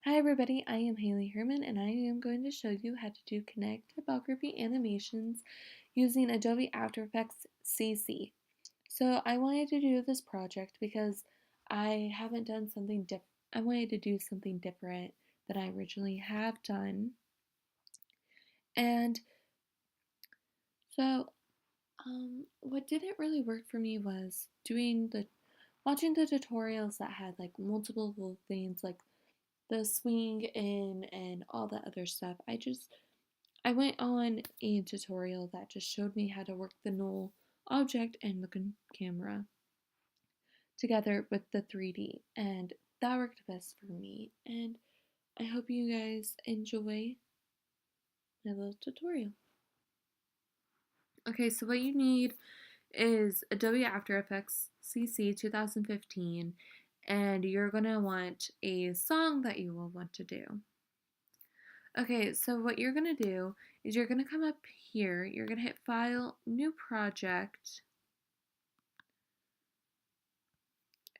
Hi everybody, I am Haley Herman and I am going to show you how to do Kinetic Typography animations using Adobe After Effects CC. So I wanted to do this project because I haven't done something different. I wanted to do something different than I originally have done. And so what didn't really work for me was watching the tutorials that had like multiple little things like the swing in and all that other stuff. I went on a tutorial that just showed me how to work the null object and the camera together with the 3D, and that worked best for me. And I hope you guys enjoy my little tutorial. Okay, so what you need is Adobe After Effects CC 2015, and you're gonna want a song that you will want to do. Okay, so what you're going to do is you're going to come up here, you're going to hit File, New Project,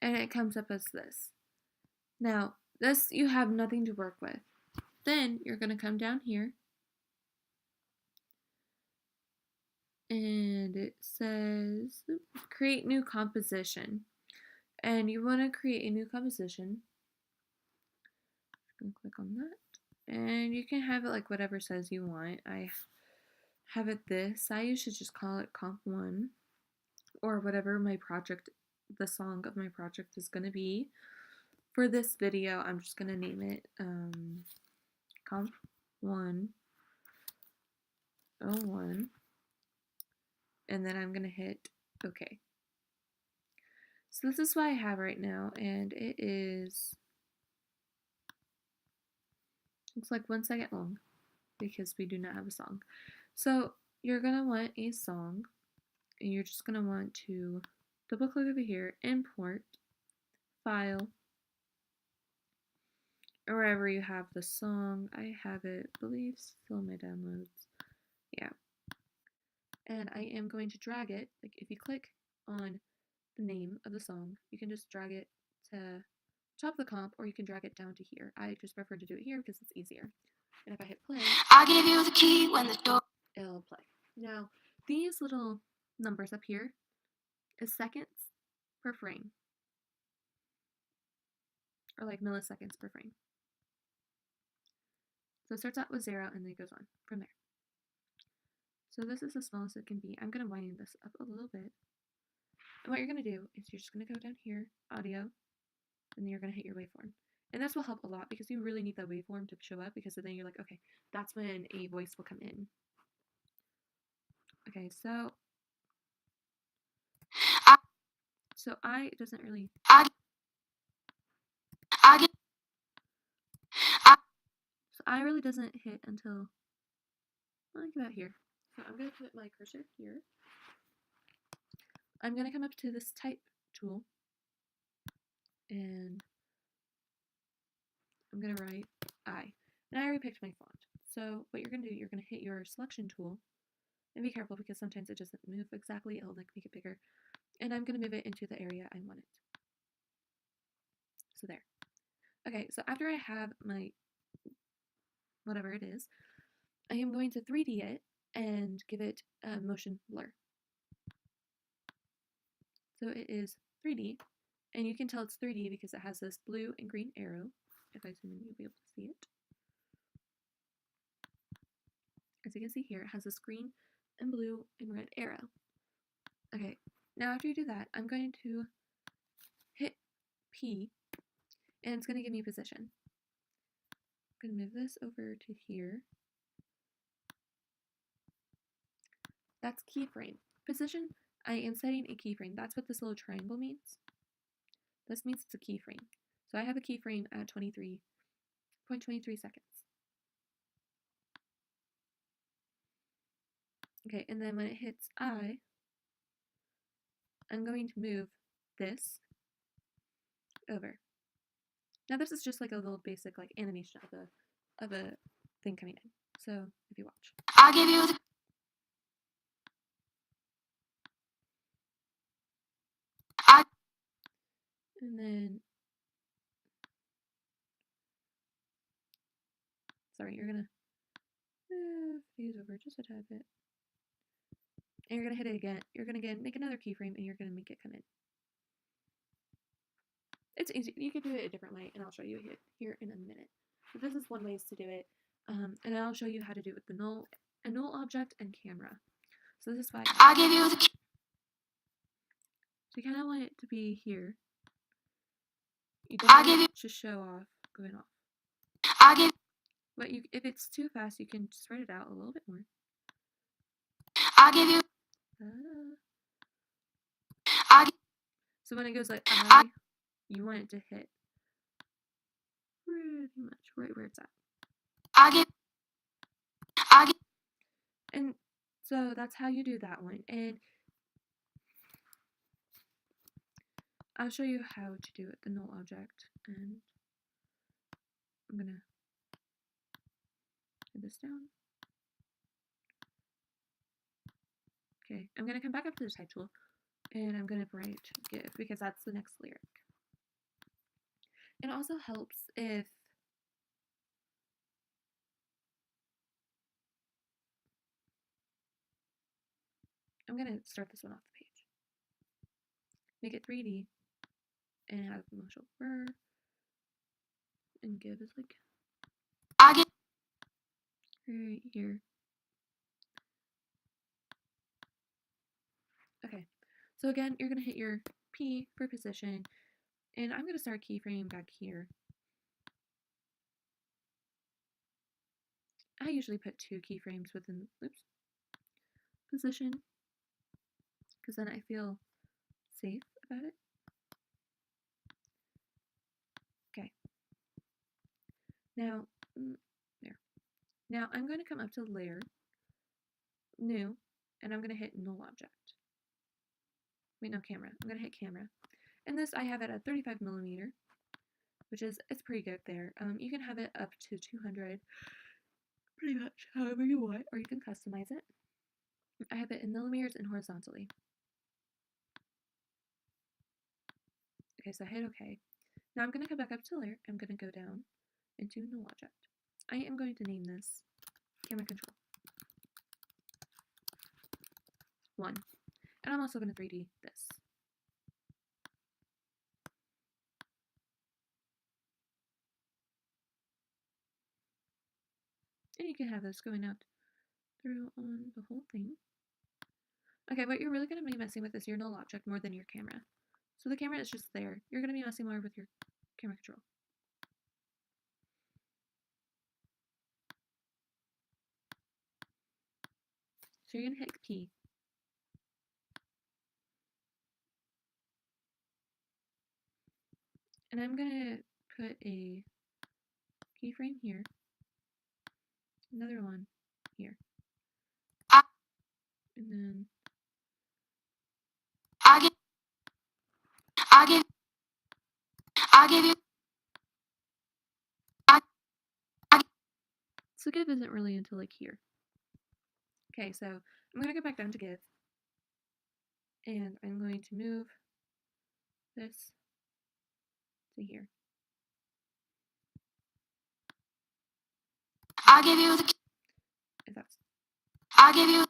and it comes up as this. Now, this you have nothing to work with. Then you're going to come down here, and it says Create New Composition. And you want to create a new composition. I'm going to click on that. And you can have it like whatever size you want. I have it this. I usually just call it Comp 1 or whatever the song of my project is going to be. For this video, I'm just going to name it Comp 101. And then I'm going to hit OK. So this is what I have right now, and it looks like 1 second long because we do not have a song. So you're going to want a song, and you're just going to want to double click over here, import, file, or wherever you have the song. I have it, I believe, still in my downloads. Yeah. And I am going to drag it, like if you click on the name of the song, you can just drag it to top of the comp, or you can drag it down to here. I just prefer to do it here because it's easier. And if I hit play, I'll give you the key when the door, it'll play. Now, these little numbers up here is seconds per frame, or like milliseconds per frame. So it starts out with 0 and then it goes on from there. So this is the smallest it can be. I'm going to wind this up a little bit. And what you're going to do is you're just going to go down here, audio, and then you're going to hit your waveform. And this will help a lot because you really need that waveform to show up, because then you're like, okay, that's when a voice will come in. Okay, so I doesn't really, so I really doesn't hit until like about here. So I'm going to put my cursor here. I'm going to come up to this type tool, and I'm going to write I. And I already picked my font. So what you're going to do, you're going to hit your selection tool, and be careful because sometimes it doesn't move exactly. It'll like make it bigger. And I'm going to move it into the area I want it. So there. Okay, so after I have my whatever it is, I am going to 3D it and give it a motion blur. So it is 3D, and you can tell it's 3D because it has this blue and green arrow. If I zoom in, you'll be able to see it. As you can see here, it has this green and blue and red arrow. Okay, now after you do that, I'm going to hit P, and it's going to give me a position. I'm going to move this over to here. That's keyframe. Position, I am setting a keyframe. That's what this little triangle means. This means it's a keyframe. So I have a keyframe at 23.23 seconds. Okay, and then when it hits I, I'm going to move this over. Now this is just like a little basic like animation of a thing coming in. So if you watch. I'll give you the and then Sorry, you're gonna phase over just a tad bit. And you're gonna hit it again. You're gonna make another keyframe and you're gonna make it come in. It's easy. You can do it a different way, and I'll show you here in a minute. But this is one way to do it, and I'll show you how to do it with the null object and camera. So this is why I give you the. So you kind of want it to be here. You don't want it to show off going off. But if it's too fast, you can spread it out a little bit more. I'll give you. So when it goes like you want it to hit pretty much right where it's at. And so that's how you do that one. And I'll show you how to do it, the null object. And I'm gonna put this down. Okay, I'm gonna come back up to the type tool and I'm gonna write give because that's the next lyric. It also helps if I'm gonna start this one off the page. Make it 3D and have emotional blur. And give is like right here. Okay, so again, you're gonna hit your P for position, and I'm gonna start keyframe back here. I usually put 2 keyframes within position, because then I feel safe about it. Okay. Now, there. Now I'm going to come up to layer, new, and I'm going to hit null object. Wait, no, camera. I'm going to hit camera. And this, I have it at 35 millimeter, which is, it's pretty good there. You can have it up to 200, pretty much however you want, or you can customize it. I have it in millimeters and horizontally. Okay, so I hit OK. Now I'm going to come back up to layer. I'm going to go down into null object. I am going to name this camera control 1. And I'm also going to 3D this. And you can have this going out through on the whole thing. Okay, what you're really going to be messing with is your null object more than your camera. So the camera is just there. You're going to be messing more with your camera control. So you're going to hit P. And I'm going to put a keyframe here. Another one here. And then I'll give you. So give isn't really until like here. Okay, so I'm going to go back down to give. And I'm going to move this to here. I'll give you the. If that's. I'll give you.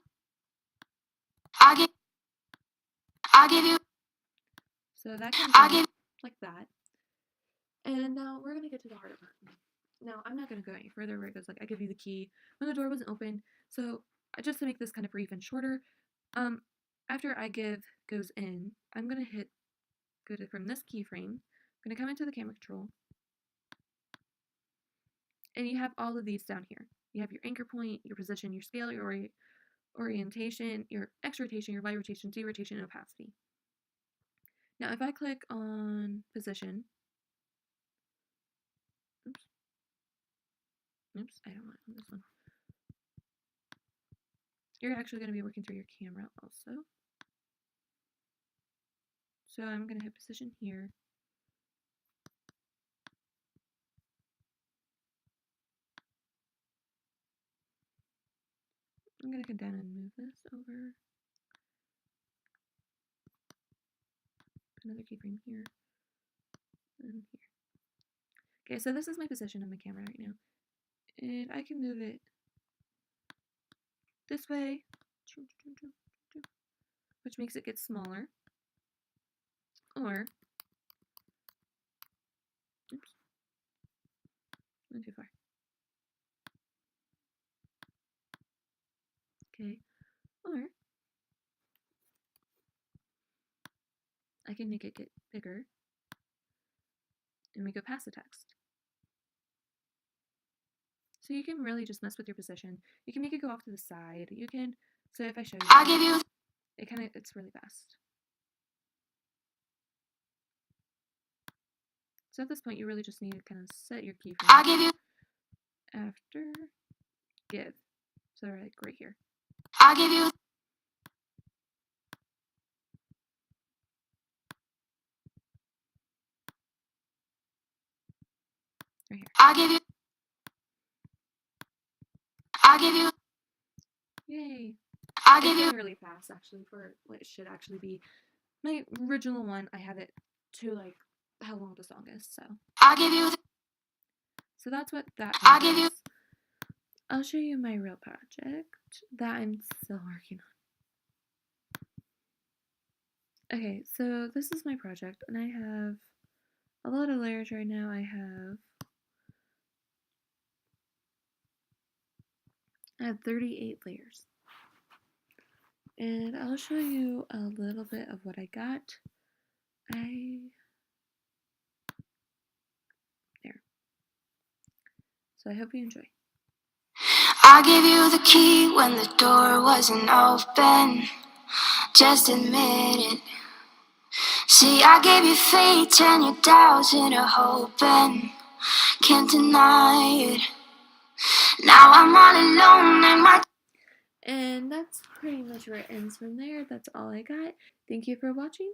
I'll give you. So that comes out like that. And now we're going to get to the harder part. Now, I'm not going to go any further where it goes like, I give you the key when the door wasn't open. So just to make this kind of brief and shorter, after I give goes in, I'm going to go from this keyframe. I'm going to come into the camera control. And you have all of these down here. You have your anchor point, your position, your scale, your orientation, your X rotation, your Y rotation, Z rotation, and opacity. Now, if I click on position, oops, I don't want this one. You're actually going to be working through your camera also. So I'm going to hit position here. I'm going to come down and move this over. Another keyframe here. And here. Okay, so this is my position on my camera right now. And I can move it this way, which makes it get smaller. Or, oops, went too far. Okay, or I can make it get bigger and make it past the text. So you can really just mess with your position. You can make it go off to the side. You can, so if I show you, it's really fast. So at this point, you really just need to kind of set your keyframe. After, give. So like right here. Right here. Yay. It's going really fast actually for what it should actually be. My original one, I had it to like how long the song is, so. So that's what that is. I'll show you my real project that I'm still working on. Okay, so this is my project, and I have a lot of layers right now. I have 38 layers. And I'll show you a little bit of what I got. There. So I hope you enjoy. I gave you the key when the door wasn't open. Just admit it. See, I gave you faith and your doubts and a hoping. Can't deny it. Now I'm all alone and my... And that's pretty much where it ends from there. That's all I got. Thank you for watching.